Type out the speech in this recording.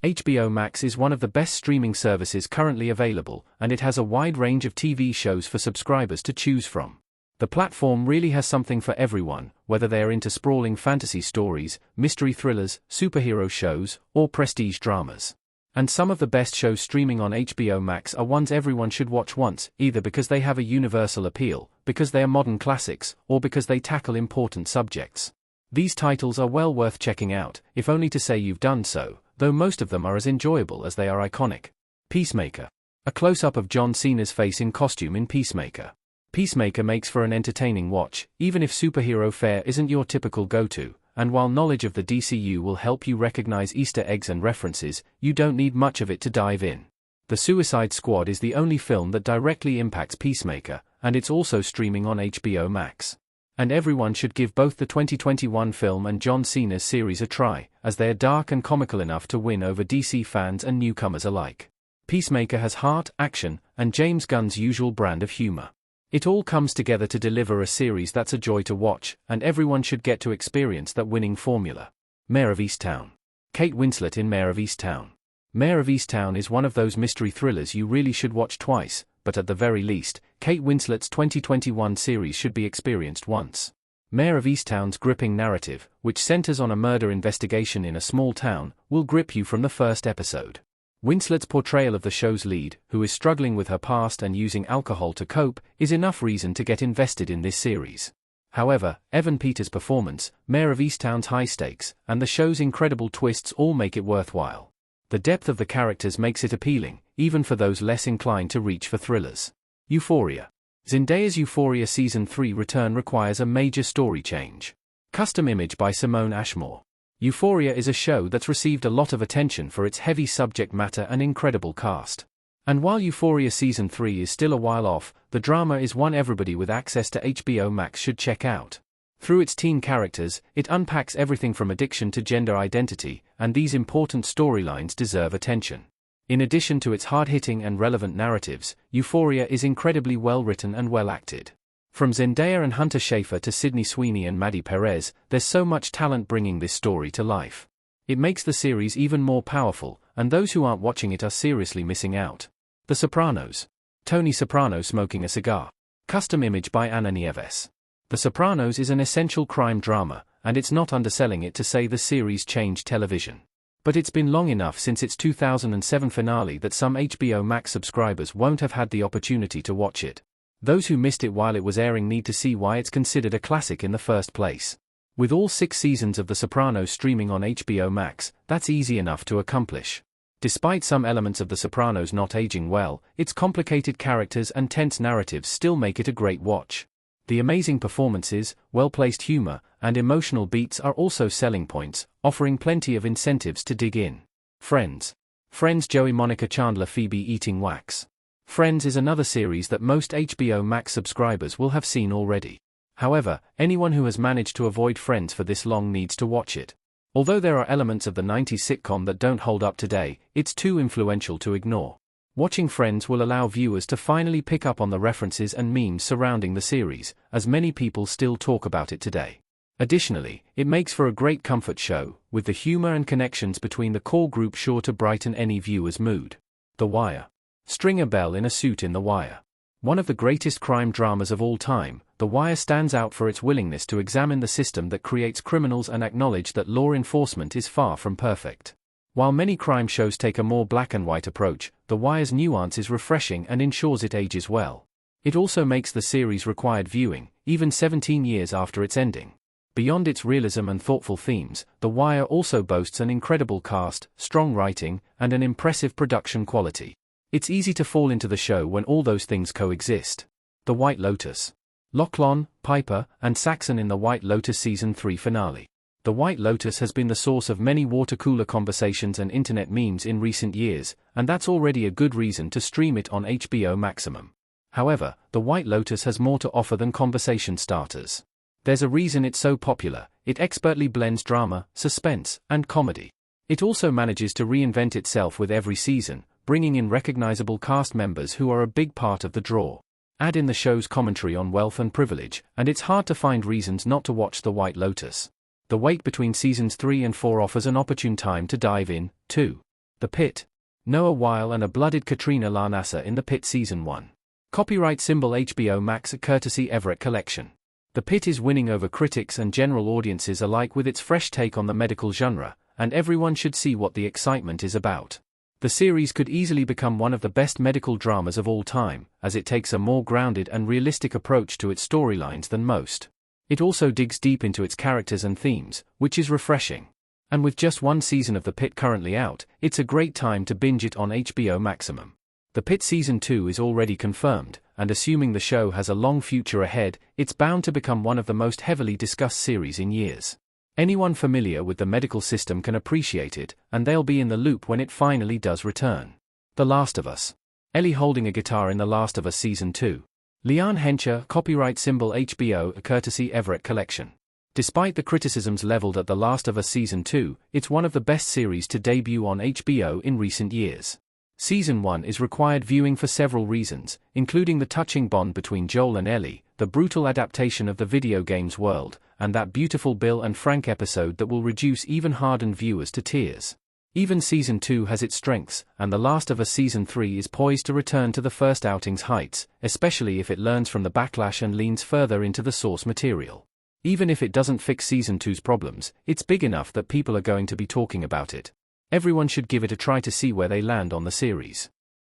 HBO Max is one of the best streaming services currently available, and it has a wide range of TV shows for subscribers to choose from. The platform really has something for everyone, whether they are into sprawling fantasy stories, mystery thrillers, superhero shows, or prestige dramas. And some of the best shows streaming on HBO Max are ones everyone should watch once, either because they have a universal appeal, because they are modern classics, or because they tackle important subjects. These titles are well worth checking out, if only to say you've done so, though most of them are as enjoyable as they are iconic. Peacemaker. A close-up of John Cena's face in costume in Peacemaker. Peacemaker makes for an entertaining watch, even if superhero fare isn't your typical go-to, and while knowledge of the DCU will help you recognize Easter eggs and references, you don't need much of it to dive in. The Suicide Squad is the only film that directly impacts Peacemaker, and it's also streaming on HBO Max. And everyone should give both the 2021 film and John Cena's series a try, as they are dark and comical enough to win over DC fans and newcomers alike. Peacemaker has heart, action, and James Gunn's usual brand of humor. It all comes together to deliver a series that's a joy to watch, and everyone should get to experience that winning formula. Mare of Easttown. Kate Winslet in Mare of Easttown. Mare of Easttown is one of those mystery thrillers you really should watch twice, but at the very least, Kate Winslet's 2021 series should be experienced once. Mare of Easttown's gripping narrative, which centers on a murder investigation in a small town, will grip you from the first episode. Winslet's portrayal of the show's lead, who is struggling with her past and using alcohol to cope, is enough reason to get invested in this series. However, Evan Peters' performance, Mare of Easttown's high stakes, and the show's incredible twists all make it worthwhile. The depth of the characters makes it appealing, even for those less inclined to reach for thrillers. Euphoria. Zendaya's Euphoria Season 3 return requires a major story change. Custom image by Simone Ashmore. Euphoria is a show that's received a lot of attention for its heavy subject matter and incredible cast. And while Euphoria Season 3 is still a while off, the drama is one everybody with access to HBO Max should check out. Through its teen characters, it unpacks everything from addiction to gender identity, and these important storylines deserve attention. In addition to its hard-hitting and relevant narratives, Euphoria is incredibly well-written and well-acted. From Zendaya and Hunter Schafer to Sydney Sweeney and Maddie Perez, there's so much talent bringing this story to life. It makes the series even more powerful, and those who aren't watching it are seriously missing out. The Sopranos. Tony Soprano smoking a cigar. Custom image by Anna Nieves. The Sopranos is an essential crime drama, and it's not underselling it to say the series changed television. But it's been long enough since its 2007 finale that some HBO Max subscribers won't have had the opportunity to watch it. Those who missed it while it was airing need to see why it's considered a classic in the first place. With all 6 seasons of The Sopranos streaming on HBO Max, that's easy enough to accomplish. Despite some elements of The Sopranos not aging well, its complicated characters and tense narratives still make it a great watch. The amazing performances, well-placed humor, and emotional beats are also selling points, offering plenty of incentives to dig in. Friends. Friends. Joey, Monica, Chandler, Phoebe eating wax. Friends is another series that most HBO Max subscribers will have seen already. However, anyone who has managed to avoid Friends for this long needs to watch it. Although there are elements of the 90s sitcom that don't hold up today, it's too influential to ignore. Watching Friends will allow viewers to finally pick up on the references and memes surrounding the series, as many people still talk about it today. Additionally, it makes for a great comfort show, with the humor and connections between the core group sure to brighten any viewer's mood. The Wire. Stringer Bell in a suit in The Wire. One of the greatest crime dramas of all time, The Wire stands out for its willingness to examine the system that creates criminals and acknowledge that law enforcement is far from perfect. While many crime shows take a more black-and-white approach, The Wire's nuance is refreshing and ensures it ages well. It also makes the series required viewing, even 17 years after its ending. Beyond its realism and thoughtful themes, The Wire also boasts an incredible cast, strong writing, and an impressive production quality. It's easy to fall into the show when all those things coexist. The White Lotus. Lachlan, Piper, and Saxon in The White Lotus Season 3 finale. The White Lotus has been the source of many water-cooler conversations and internet memes in recent years, and that's already a good reason to stream it on HBO Maximum. However, The White Lotus has more to offer than conversation starters. There's a reason it's so popular. It expertly blends drama, suspense, and comedy. It also manages to reinvent itself with every season, bringing in recognizable cast members who are a big part of the draw. Add in the show's commentary on wealth and privilege, and it's hard to find reasons not to watch The White Lotus. The wait between seasons 3 and 4 offers an opportune time to dive in, too. The Pit. Noah Weil and a blooded Katrina Larnassa in The Pit Season 1. Copyright symbol HBO Max courtesy Everett Collection. The Pit is winning over critics and general audiences alike with its fresh take on the medical genre, and everyone should see what the excitement is about. The series could easily become one of the best medical dramas of all time, as it takes a more grounded and realistic approach to its storylines than most. It also digs deep into its characters and themes, which is refreshing. And with just one season of The Pit currently out, it's a great time to binge it on HBO Maximum. The Pit Season 2 is already confirmed, and assuming the show has a long future ahead, it's bound to become one of the most heavily discussed series in years. Anyone familiar with the medical system can appreciate it, and they'll be in the loop when it finally does return. The Last of Us. Ellie holding a guitar in The Last of Us Season 2. Leanne Hencher, copyright symbol HBO, courtesy Everett Collection. Despite the criticisms leveled at The Last of Us Season 2, it's one of the best series to debut on HBO in recent years. Season 1 is required viewing for several reasons, including the touching bond between Joel and Ellie, the brutal adaptation of the video game's world, and that beautiful Bill and Frank episode that will reduce even hardened viewers to tears. Even Season 2 has its strengths, and The Last of Us Season 3 is poised to return to the first outing's heights, especially if it learns from the backlash and leans further into the source material. Even if it doesn't fix Season 2's problems, it's big enough that people are going to be talking about it. Everyone should give it a try to see where they land on the series.